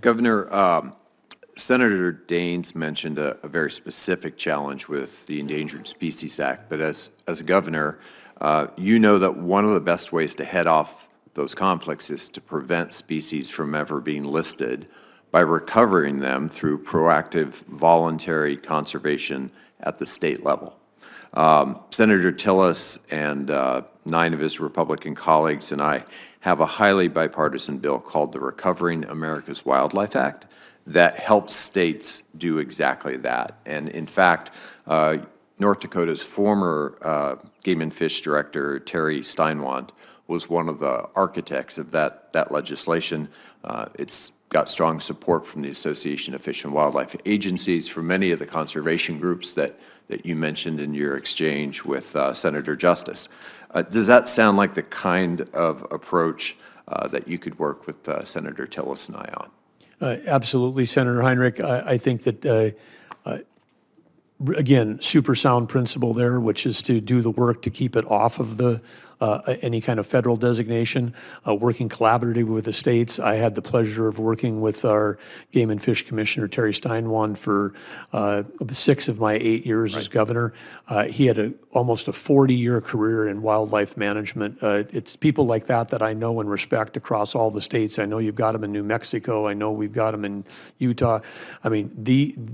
Governor, Senator Daines mentioned a very specific challenge with the Endangered Species Act, but as a governor, you know that one of the best ways to head off those conflicts is to prevent species from ever being listed by recovering them through proactive voluntary conservation at the state level. Senator Tillis and 9 of his Republican colleagues and I have a highly bipartisan bill called the Recovering America's Wildlife Act that helps states do exactly that. And in fact, North Dakota's former Game and Fish Director, Terry Steinwand, was one of the architects of that legislation. It's got strong support from the Association of Fish and Wildlife Agencies, from many of the conservation groups that you mentioned in your exchange with Senator Justice. Does that sound like the kind of approach that you could work with Senator Tillis and I on? Absolutely, Senator Heinrich. I think that, again, super sound principle there, which is to do the work to keep it off of the any kind of federal designation, working collaboratively with the states. I had the pleasure of working with our Game and Fish Commissioner, Terry Steinwand, for 6 of my 8 years as governor. He had almost a 40-year career in wildlife management. It's people like that I know and respect across all the states. I know you've got them in New Mexico. I know we've got them in Utah. I mean, the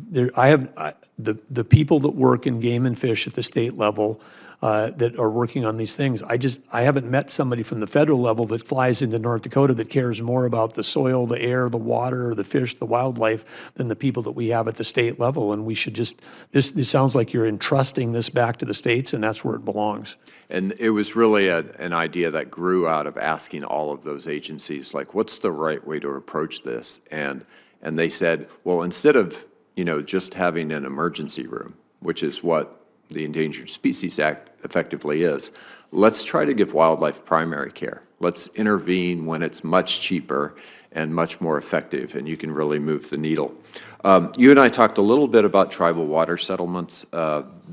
people that work in game and fish at the state level that are working on these things. I haven't met somebody from the federal level that flies into North Dakota that cares more about the soil, the air, the water, the fish, the wildlife than the people that we have at the state level. And we should just, this sounds like you're entrusting this back to the states, and that's where it belongs. And it was really an idea that grew out of asking all of those agencies, like, what's the right way to approach this? And they said, well, instead of, just having an emergency room, which is what the Endangered Species Act effectively is, let's try to give wildlife primary care. Let's intervene when it's much cheaper and much more effective, and you can really move the needle. You and I talked a little bit about tribal water settlements.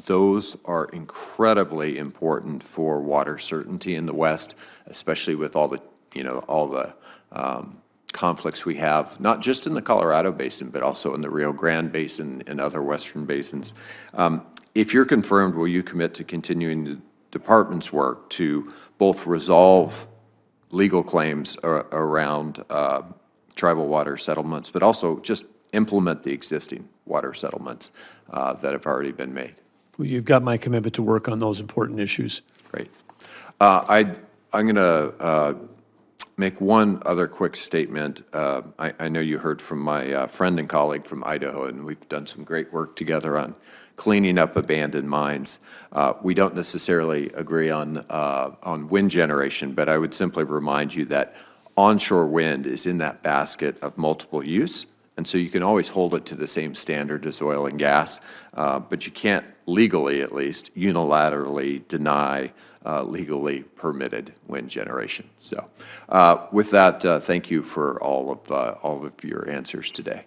Those are incredibly important for water certainty in the West, especially with all the conflicts we have, not just in the Colorado Basin, but also in the Rio Grande Basin and other western basins. If you're confirmed, will you commit to continuing the department's work to both resolve legal claims around tribal water settlements, but also just implement the existing water settlements that have already been made? Well, you've got my commitment to work on those important issues. Great. I'm going to make one other quick statement. I know you heard from my friend and colleague from Idaho, and we've done some great work together on cleaning up abandoned mines. We don't necessarily agree on wind generation, but I would simply remind you that onshore wind is in that basket of multiple use, and so you can always hold it to the same standard as oil and gas, but you can't legally, at least, unilaterally deny legally permitted wind generation. So with that, thank you for all of your answers today.